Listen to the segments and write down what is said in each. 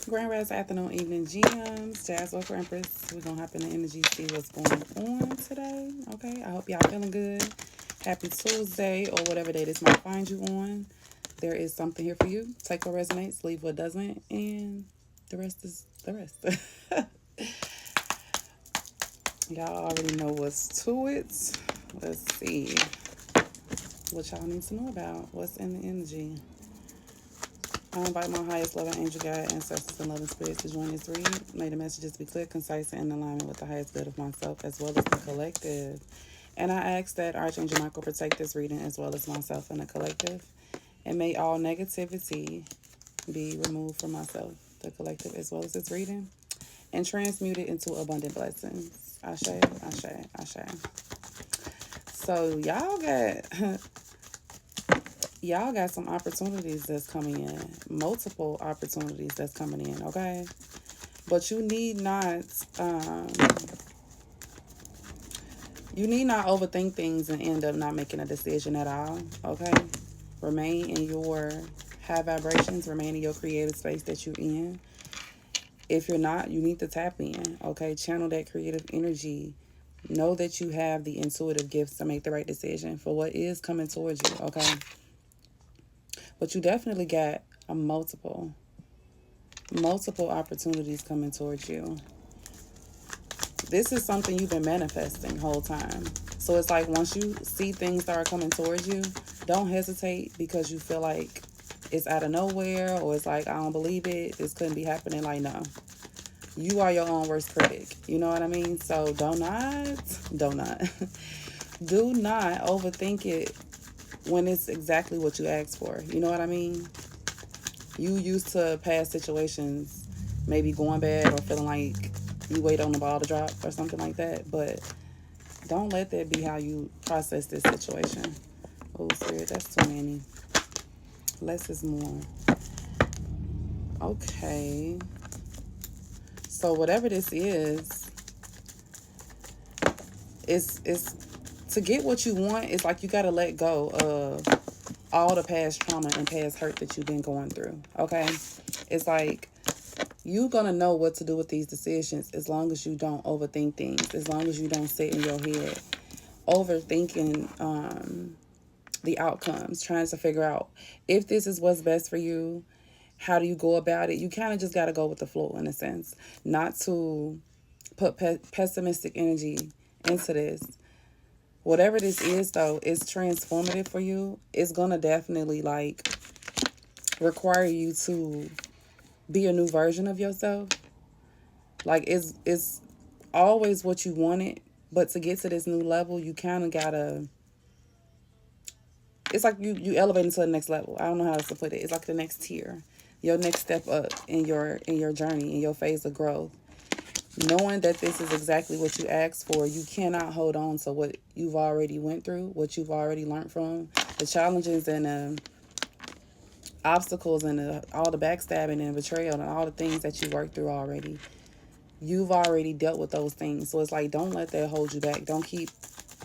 Grand Rise Afternoon Evening Gems, JazOracleEmpress. We're going to hop in the energy, see what's going on today. Okay, I hope y'all feeling good. Happy Tuesday or whatever day this might find you on. There is something here for you. Take what resonates, leave what doesn't, and the rest is the rest. Y'all already know what's to it. Let's see what y'all need to know about. What's in the energy? I invite my highest level angel guide, ancestors, and loving spirits to join this read. May the messages be clear, concise, and in alignment with the highest good of myself as well as the collective. And I ask that Archangel Michael protect this reading as well as myself and the collective. And may all negativity be removed from myself, the collective, as well as this reading. And transmute it into abundant blessings. Ashe, ashe, ashe. So y'all got some opportunities that's coming in, multiple opportunities that's coming in, okay? But you need not overthink things and end up not making a decision at all, okay? Remain in your high vibrations, remain in your creative space that you're in. If you're not, you need to tap in, okay? Channel that creative energy. Know that you have the intuitive gifts to make the right decision for what is coming towards you, okay? But you definitely got a multiple opportunities coming towards you. This is something you've been manifesting the whole time. So it's like once you see things that are coming towards you, don't hesitate because you feel like it's out of nowhere or it's like, I don't believe it. This couldn't be happening. Like, no. You are your own worst critic. You know what I mean? So do not overthink it when it's exactly what you asked for. You know what I mean? You used to past situations maybe going bad or feeling like you wait on the ball to drop or something like that. But don't let that be how you process this situation. Oh, Spirit, that's too many. Less is more. Okay. So whatever this is, it's to get what you want. It's like you got to let go of all the past trauma and past hurt that you've been going through. Okay. It's like you're going to know what to do with these decisions as long as you don't overthink things, as long as you don't sit in your head overthinking the outcomes, trying to figure out if this is what's best for you. How do you go about it? You kind of just got to go with the flow in a sense, not to put pessimistic energy into this. Whatever this is, though, is transformative for you. It's going to definitely, like, require you to be a new version of yourself. Like, it's always what you wanted, but to get to this new level, you kind of got to... It's like you elevate into the next level. I don't know how else to put it. It's like the next tier. Your next step up in your journey, in your phase of growth. Knowing that this is exactly what you asked for, you cannot hold on to what you've already went through, what you've already learned from, the challenges and the obstacles and all the backstabbing and betrayal and all the things that you worked through already. You've already dealt with those things. So it's like, don't let that hold you back. Don't keep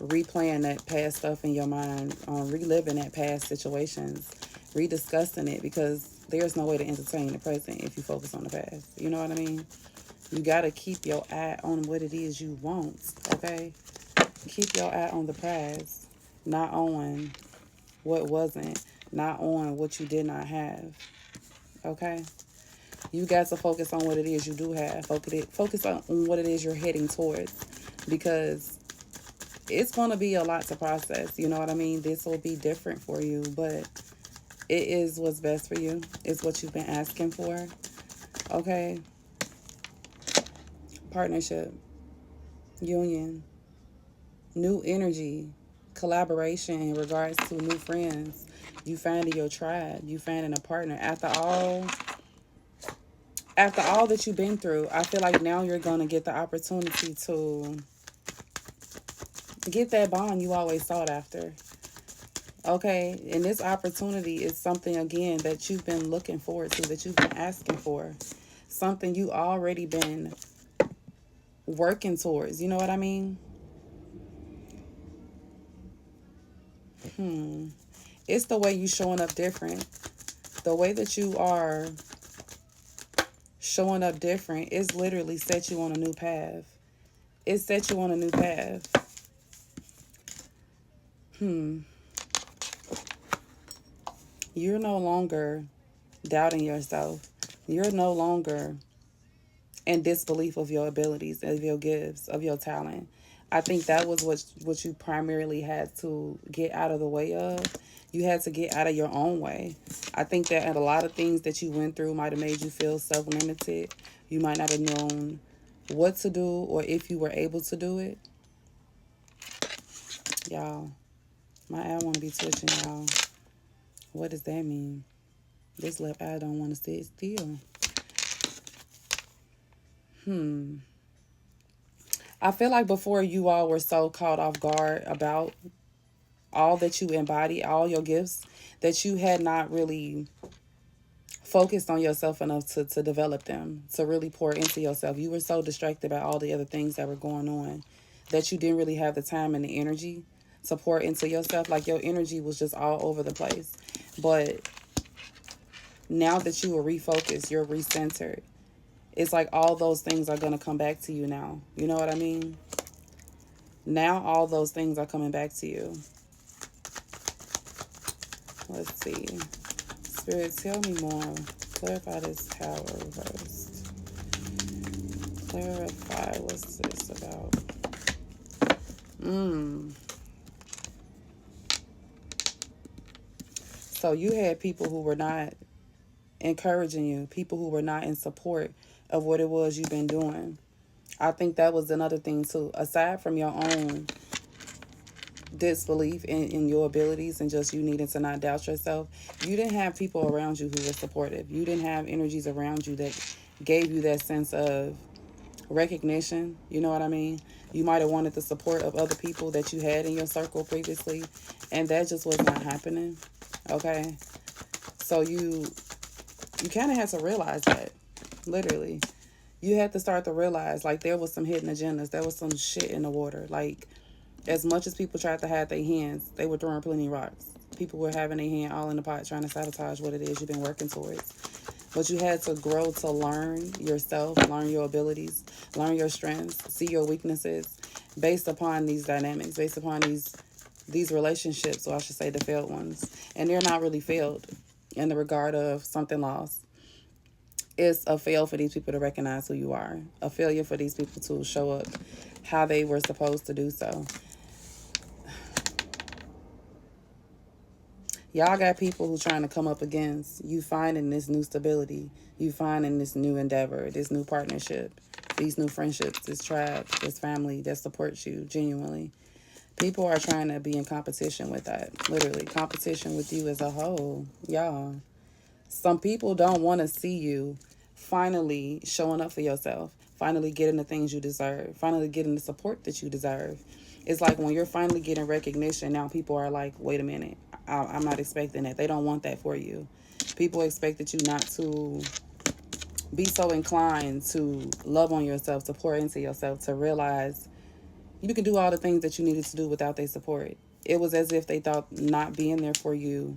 replaying that past stuff in your mind, reliving that past situations, rediscussing it, because there's no way to entertain the present if you focus on the past. You know what I mean? You got to keep your eye on what it is you want, okay? Keep your eye on the prize, not on what wasn't, not on what you did not have, okay? You got to focus on what it is you do have. Focus on what it is you're heading towards, because it's going to be a lot to process. You know what I mean? This will be different for you, but it is what's best for you. It's what you've been asking for, okay? Partnership, union, new energy, collaboration in regards to new friends. You finding your tribe. You finding a partner. After all that you've been through, I feel like now you're going to get the opportunity to get that bond you always sought after. Okay? And this opportunity is something, again, that you've been looking forward to, that you've been asking for. Something you already been working towards. You know what I mean? It's the way you showing up different. The way that you are showing up different, it's literally set you on a new path. It set you on a new path. You're no longer doubting yourself. You're no longer in disbelief of your abilities, of your gifts, of your talent. I think that was what you primarily had to get out of the way of. You had to get out of your own way. I think that a lot of things that you went through might have made you feel self-limited. You might not have known what to do or if you were able to do it. Y'all, my eye want to be twitching, y'all. What does that mean? This left eye don't want to sit still. I feel like before you all were so caught off guard about all that you embody, all your gifts, that you had not really focused on yourself enough to develop them, to really pour into yourself. You were so distracted by all the other things that were going on that you didn't really have the time and the energy to pour into yourself. Like your energy was just all over the place. But now that you are refocused, you're recentered, it's like all those things are going to come back to you now. You know what I mean? Now all those things are coming back to you. Let's see. Spirit, tell me more. Clarify this tower reversed. Clarify what's this about. So you had people who were not encouraging you, people who were not in support of what it was you've been doing. I think that was another thing too. Aside from your own disbelief in your abilities and just you needing to not doubt yourself, you didn't have people around you who were supportive. You didn't have energies around you that gave you that sense of recognition. You know what I mean? You might have wanted the support of other people that you had in your circle previously, and that just was not happening. Okay? So you kind of had to realize that. Literally. You had to start to realize, like, there was some hidden agendas. There was some shit in the water. Like, as much as people tried to hide their hands, they were throwing plenty of rocks. People were having their hand all in the pot trying to sabotage what it is you've been working towards. But you had to grow to learn yourself, learn your abilities, learn your strengths, see your weaknesses based upon these dynamics, based upon these relationships, or I should say the failed ones. And they're not really failed in the regard of something lost. It's a fail for these people to recognize who you are. A failure for these people to show up how they were supposed to do so. Y'all got people who trying to come up against you finding this new stability, you finding this new endeavor, this new partnership, these new friendships, this tribe, this family that supports you genuinely. People are trying to be in competition with that. Literally, competition with you as a whole. Y'all. Some people don't want to see you finally showing up for yourself, finally getting the things you deserve, finally getting the support that you deserve. It's like when you're finally getting recognition, now people are like, wait a minute, I'm not expecting that. They don't want that for you. People expected you not to be so inclined to love on yourself, to pour into yourself, to realize you can do all the things that you needed to do without their support. It was as if they thought not being there for you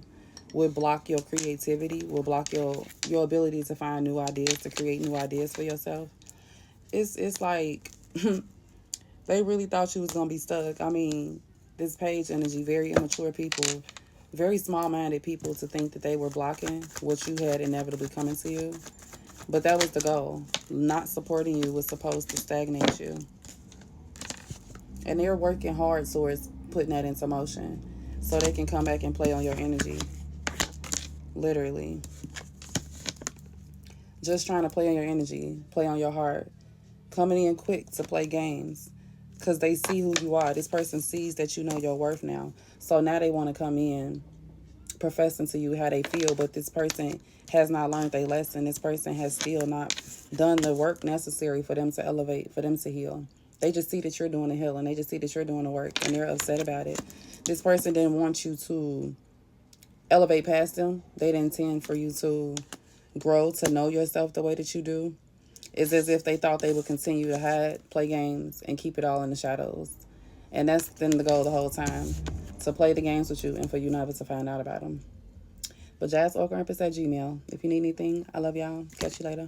would block your creativity, will block your ability to find new ideas, to create new ideas for yourself. It's like they really thought you was going to be stuck. I mean, this page energy, very immature people, very small-minded people to think that they were blocking what you had inevitably coming to you. But that was the goal. Not supporting you was supposed to stagnate you. And they're working hard towards putting that into motion so they can come back and play on your energy. Literally. Just trying to play on your energy, play on your heart. Coming in quick to play games because they see who you are. This person sees that you know your worth now. So now they want to come in professing to you how they feel, but this person has not learned their lesson. This person has still not done the work necessary for them to elevate, for them to heal. They just see that you're doing the healing. They just see that you're doing the work, and they're upset about it. This person didn't want you to elevate past them. They didn't intend for you to grow, to know yourself the way that you do. It's as if they thought they would continue to hide, play games, and keep it all in the shadows. And that's been the goal the whole time, to play the games with you and for you never to find out about them. But JazOracleEmpress at Gmail. If you need anything, I love y'all. Catch you later.